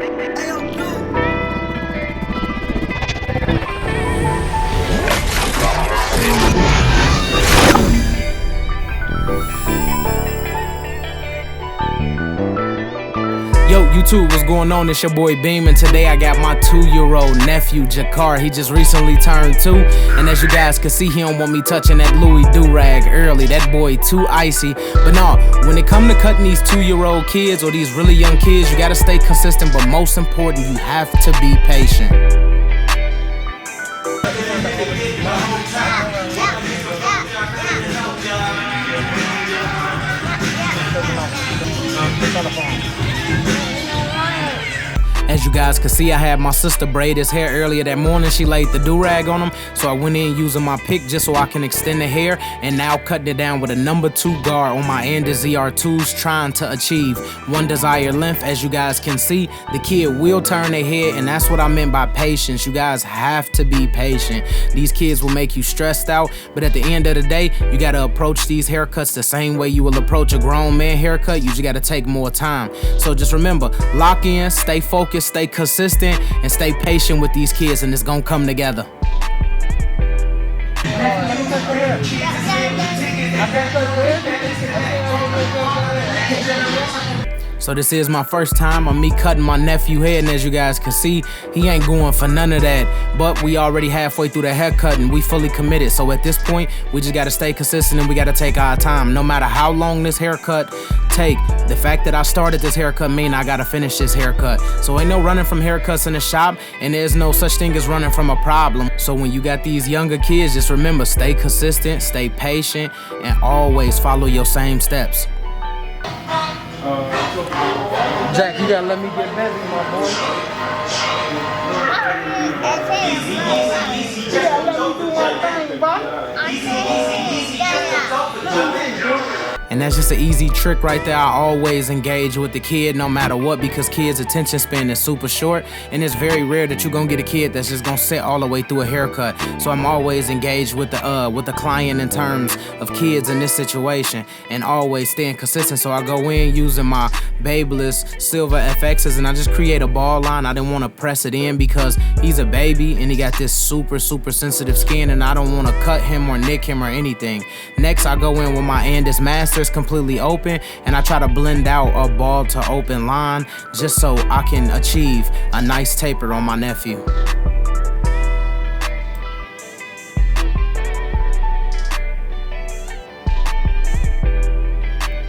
Yo, YouTube, what's going on? It's your boy Beam, and today I got my 2-year-old nephew, Jakar. He just recently turned 2, and as you guys can see, he don't want me touching that Louis do-rag early. That boy too icy. But no, when it come to cutting these 2-year-old kids or these really young kids, you gotta stay consistent, but most important, you have to be patient. As you guys can see, I had my sister braid his hair earlier that morning. She laid the do-rag on him, so I went in using my pick just so I can extend the hair, and now cutting it down with a number 2 guard on my end is ZR2s, trying to achieve one desired length. As you guys can see, the kid will turn their head, and that's what I meant by patience. You guys have to be patient. These kids will make you stressed out, but at the end of the day, you gotta approach these haircuts the same way you will approach a grown man haircut. You just gotta take more time. So just remember, lock in, stay focused, stay consistent, and stay patient with these kids, and it's gonna come together. So this is my first time of me cutting my nephew hair, and as you guys can see, he ain't going for none of that. But we already halfway through the haircut and we fully committed. So at this point, we just gotta stay consistent and we gotta take our time. No matter how long this haircut take, the fact that I started this haircut mean I gotta finish this haircut. So ain't no running from haircuts in the shop, and there's no such thing as running from a problem. So when you got these younger kids, just remember, stay consistent, stay patient, and always follow your same steps. Jack, you gotta let me get busy, my boy. You gotta let me do my thing, bro. And that's just an easy trick right there. I always engage with the kid no matter what, because kids' attention span is super short, and it's very rare that you're gonna get a kid that's just gonna sit all the way through a haircut. So I'm always engaged with the client in terms of kids in this situation, and always staying consistent. So I go in using my Babyliss Silver FXs, and I just create a ball line. I didn't want to press it in because he's a baby and he got this super sensitive skin, and I don't want to cut him or nick him or anything. Next, I go in with my Andis Master completely open, and I try to blend out a ball to open line just so I can achieve a nice taper on my nephew.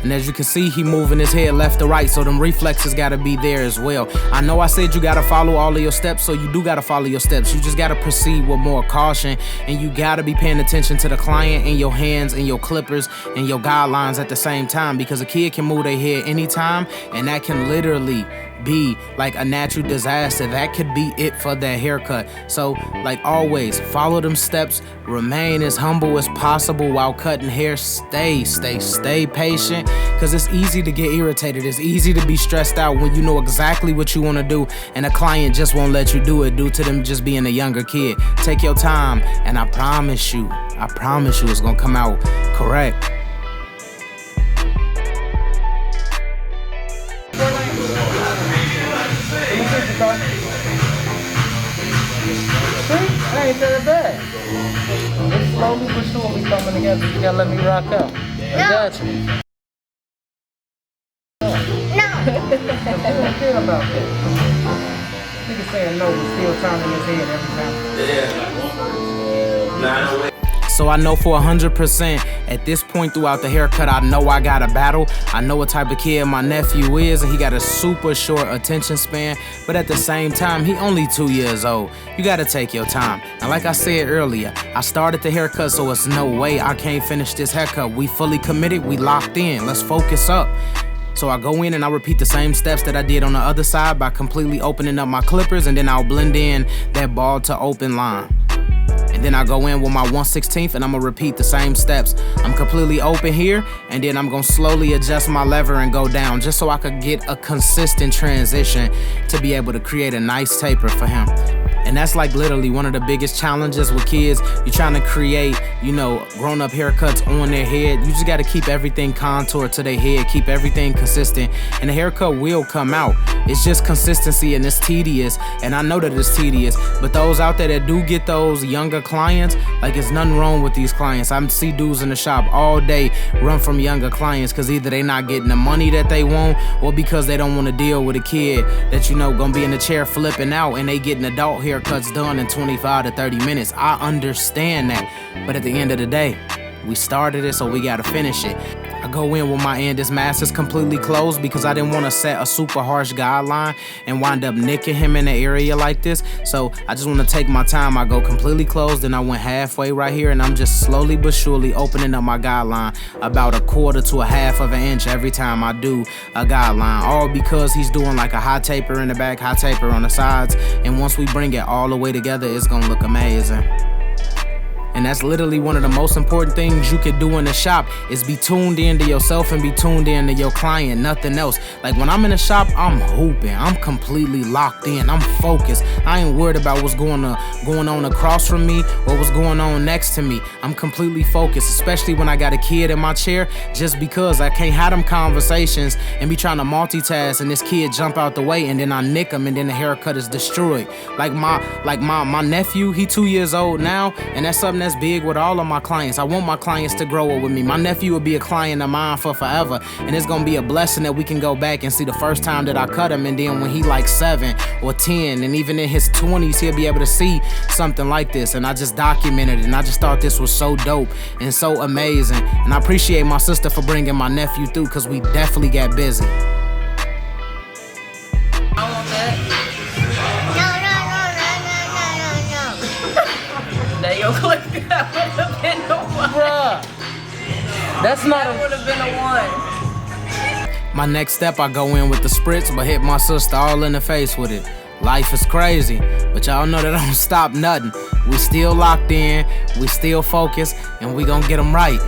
And as you can see, he moving his head left to right, so them reflexes gotta be there as well. I know I said you gotta follow all of your steps, so you do gotta follow your steps. You just gotta proceed with more caution, and you gotta be paying attention to the client and your hands and your clippers and your guidelines at the same time, because a kid can move their head anytime, and that can literally be like a natural disaster. That could be it for that haircut. So like always, follow them steps, remain as humble as possible while cutting hair. Stay patient, because it's easy to get irritated. It's easy to be stressed out when you know exactly what you want to do and a client just won't let you do it due to them just being a younger kid. Take your time, and I promise you it's gonna come out correct. I ain't that bad. It's slowly but surely coming together. You gotta let me rock out. I got you. No. How feel about that? Nigga saying no, but still turning his head every time. Yeah. So I know for 100% at this point throughout the haircut, I know I got a battle. I know what type of kid my nephew is, and he got a super short attention span, but at the same time, he only 2 years old. You gotta take your time. And like I said earlier, I started the haircut, so it's no way I can't finish this haircut. We fully committed, we locked in. Let's focus up. So I go in and I repeat the same steps that I did on the other side by completely opening up my clippers, and then I'll blend in that ball to open line. And then I go in with my 1/16 and I'm gonna repeat the same steps. I'm completely open here, and then I'm gonna slowly adjust my lever and go down just so I could get a consistent transition to be able to create a nice taper for him. And that's like literally one of the biggest challenges with kids. You're trying to create, you know, grown-up haircuts on their head. You just gotta keep everything contoured to their head, keep everything consistent, and the haircut will come out. It's just consistency, and it's tedious, and I know that it's tedious. But those out there that do get those younger clients, like, it's nothing wrong with these clients. I see dudes in the shop all day run from younger clients because either they not getting the money that they want, or because they don't want to deal with a kid that, you know, gonna be in the chair flipping out, and they getting adult haircuts done in 25 to 30 minutes. I understand that, but at the end of the day, we started it, so we gotta finish it. I go in with my end, this mask is completely closed because I didn't want to set a super harsh guideline and wind up nicking him in the area like this. So I just want to take my time. I go completely closed, and I went halfway right here, and I'm just slowly but surely opening up my guideline about 1/4 to 1/2 of an inch every time I do a guideline. All because he's doing like a high taper in the back, high taper on the sides. And once we bring it all the way together, it's going to look amazing. And that's literally one of the most important things you could do in the shop, is be tuned into yourself and be tuned into your client, nothing else. Like, when I'm in the shop, I'm hooping. I'm completely locked in. I'm focused. I ain't worried about what's going on across from me or what's going on next to me. I'm completely focused, especially when I got a kid in my chair, just because I can't have them conversations and be trying to multitask and this kid jump out the way and then I nick him and then the haircut is destroyed. Like my nephew, he 2 years old now, and that's something that's big with all of my clients. I want my clients to grow up with me. My nephew will be a client of mine for forever, and it's gonna be a blessing that we can go back and see the first time that I cut him, and then when he like 7 or 10, and even in his 20s, he'll be able to see something like this. And I just documented it, and I just thought this was so dope and so amazing. And I appreciate my sister for bringing my nephew through, because we definitely got busy. Click, that would have been a 1. Bruh, that's not that would have been a 1. My next step, I go in with the spritz, but hit my sister all in the face with it. Life is crazy, but y'all know that don't stop nothing. We still locked in, we still focused, and we gonna get them right.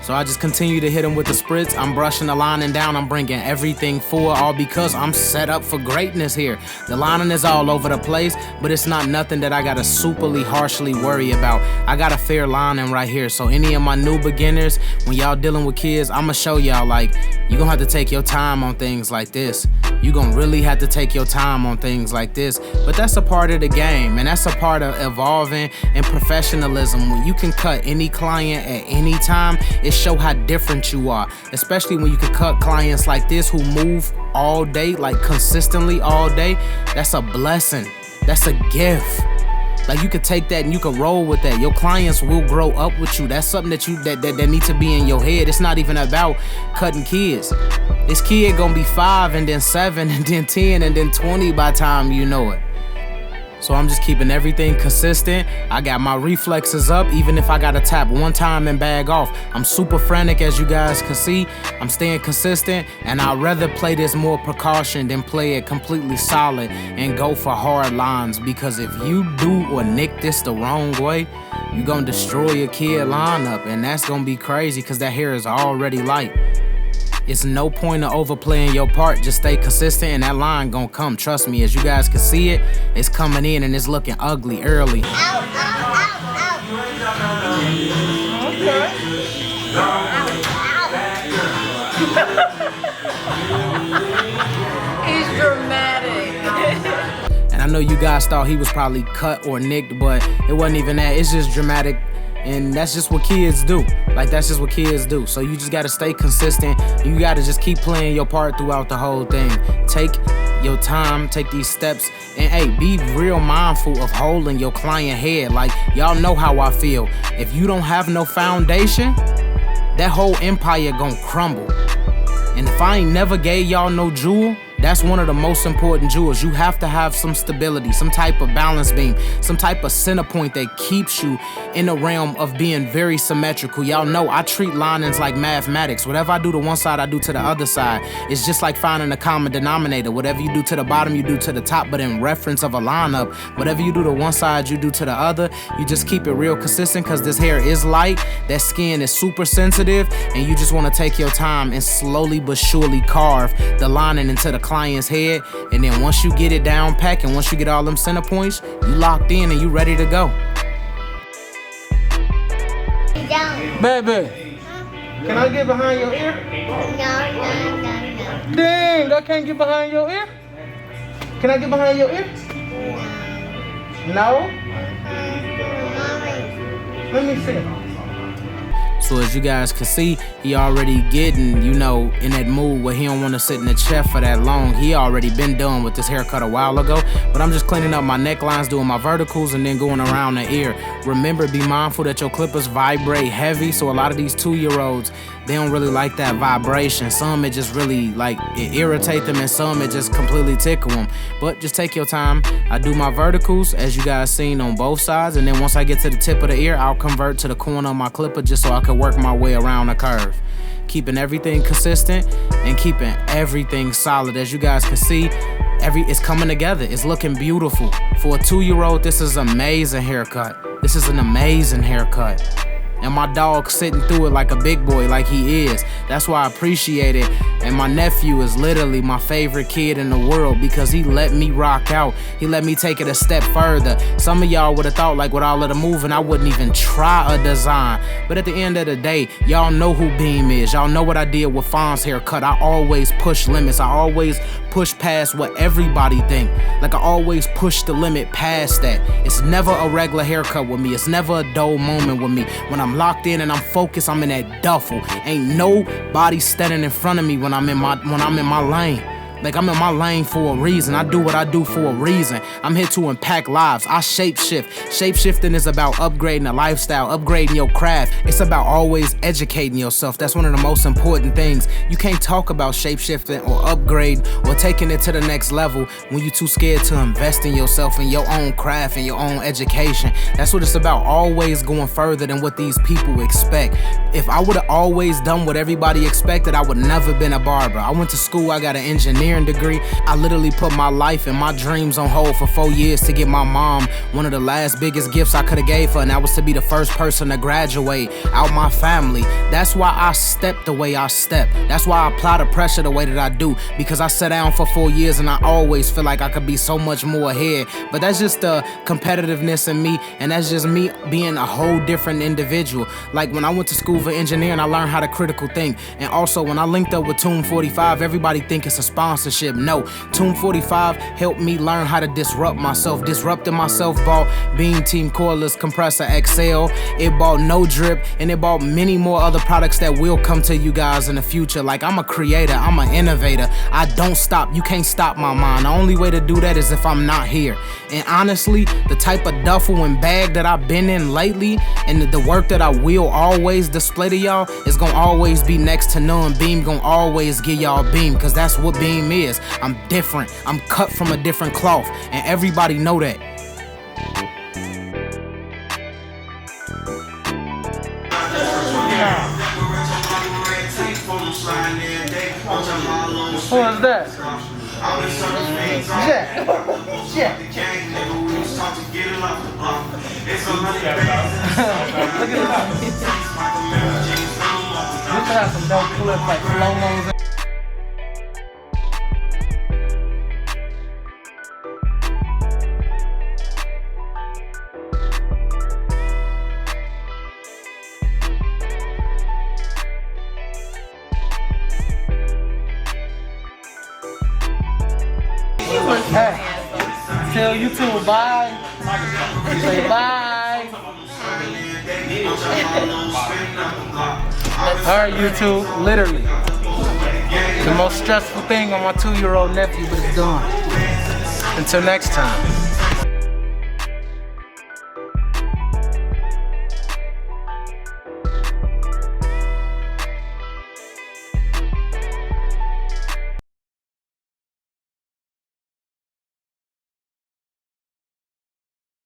So I just continue to hit him with the spritz. I'm brushing the lining down. I'm bringing everything forward, all because I'm set up for greatness here. The lining is all over the place, but it's not nothing that I gotta superly harshly worry about. I got a fair lining right here. So any of my new beginners, when y'all dealing with kids, I'ma show y'all, like, you gonna have to take your time on things like this. You gonna really have to take your time on things like this. But that's a part of the game, and that's a part of evolving and professionalism. When you can cut any client at any time, it show how different you are. Especially when you can cut clients like this who move all day, like consistently all day. That's a blessing. That's a gift. Like, you could take that and you could roll with that. Your clients will grow up with you. That's something that need to be in your head. It's not even about cutting kids. This kid gonna be 5 and then 7 and then 10 and then 20 by the time you know it. So I'm just keeping everything consistent. I got my reflexes up, even if I gotta tap one time and bag off. I'm super frantic, as you guys can see. I'm staying consistent, and I'd rather play this more precaution than play it completely solid and go for hard lines. Because if you do or nick this the wrong way, you're gonna destroy your kid lineup, and that's gonna be crazy because that hair is already light. It's no point of overplaying your part. Just stay consistent and that line gonna come. Trust me, as you guys can see it, it's coming in and it's looking ugly early. He's dramatic. And I know you guys thought he was probably cut or nicked, but it wasn't even that. It's just dramatic. And that's just what kids do. Like, that's just what kids do. So you just gotta stay consistent. You gotta just keep playing your part throughout the whole thing. Take your time, take these steps, and hey, be real mindful of holding your client head. Like, y'all know how I feel. If you don't have no foundation, that whole empire gonna crumble. And if I ain't never gave y'all no jewel, that's one of the most important jewels. You have to have some stability, some type of balance beam, some type of center point that keeps you in the realm of being very symmetrical. Y'all know I treat linings like mathematics. Whatever I do to one side, I do to the other side. It's just like finding a common denominator. Whatever you do to the bottom, you do to the top. But in reference of a lineup, whatever you do to one side, you do to the other. You just keep it real consistent, because this hair is light, that skin is super sensitive, and you just want to take your time and slowly but surely carve the lining into the client's head. And then once you get it down packed and once you get all them center points, you locked in and you ready to go. Baby, can I get behind your ear? No. Dang, I can't get behind your ear. Can I get behind your ear? No? Let me see. So as you guys can see, he already getting, you know, in that mood where he don't want to sit in the chair for that long. He already been done with this haircut a while ago, but I'm just cleaning up my necklines, doing my verticals, and then going around the ear. Remember, be mindful that your clippers vibrate heavy, so a lot of these 2-year-olds, they don't really like that vibration. Some it just really, like, it irritate them, and some it just completely tickle them. But just take your time. I do my verticals, as you guys seen, on both sides, and then once I get to the tip of the ear, I'll convert to the corner of my clipper just so I can work my way around the curve. Keeping everything consistent and keeping everything solid. As you guys can see, it's coming together. It's looking beautiful. For a 2-year-old, this is an amazing haircut. This is an amazing haircut. And my dog sitting through it like a big boy, like he is. That's why I appreciate it. And my nephew is literally my favorite kid in the world because he let me rock out. He let me take it a step further. Some of y'all would have thought, like, with all of the moving, I wouldn't even try a design. But at the end of the day, y'all know who Beam is. Y'all know what I did with Fawn's haircut. I always push limits. I always push past what everybody think. Like, I always push the limit past that. It's never a regular haircut with me. It's never a dull moment with me. When I'm locked in and I'm focused, I'm in that duffel. Ain't nobody standing in front of me when I'm in my lane. Like, I'm in my lane for a reason. I do what I do for a reason. I'm here to impact lives. I shapeshift. Shapeshifting is about upgrading a lifestyle, upgrading your craft. It's about always educating yourself. That's one of the most important things. You can't talk about shapeshifting or upgrade or taking it to the next level when you're too scared to invest in yourself and your own craft and your own education. That's what it's about, always going further than what these people expect. If I would have always done what everybody expected, I would never been a barber. I went to school, I got an engineering degree. I literally put my life and my dreams on hold for 4 years to get my mom one of the last biggest gifts I could have gave her, and that was to be the first person to graduate out my family. That's why I step the way I step. That's why I apply the pressure the way that I do, because I sat down for 4 years and I always feel like I could be so much more ahead. But that's just the competitiveness in me, and that's just me being a whole different individual. Like, when I went to school for engineering, I learned how to critical think. And also, when I linked up with Tomb 45, everybody think it's a sponsorship. No, Tomb 45 helped me learn how to disrupt myself. Disrupting myself bought Beam Team Cordless Compressor XL. It bought No Drip, and it bought many more other products that will come to you guys in the future. Like, I'm a creator, I'm an innovator. I don't stop. You can't stop my mind. The only way to do that is if I'm not here. And honestly, the type of duffel and bag that I've been in lately, and the work that I will always display to y'all, is gonna always be next to none. Beam gonna always give y'all Beam, because that's what Beam is. I'm different. I'm cut from a different cloth, and everybody know that. Who is that? Jack. Jack. Look at this. You should have some dope clips like slow-mos. Hey, tell YouTube bye. Say bye. Alright, YouTube, literally. The most stressful thing on my 2-year-old nephew, but it's done. Until next time.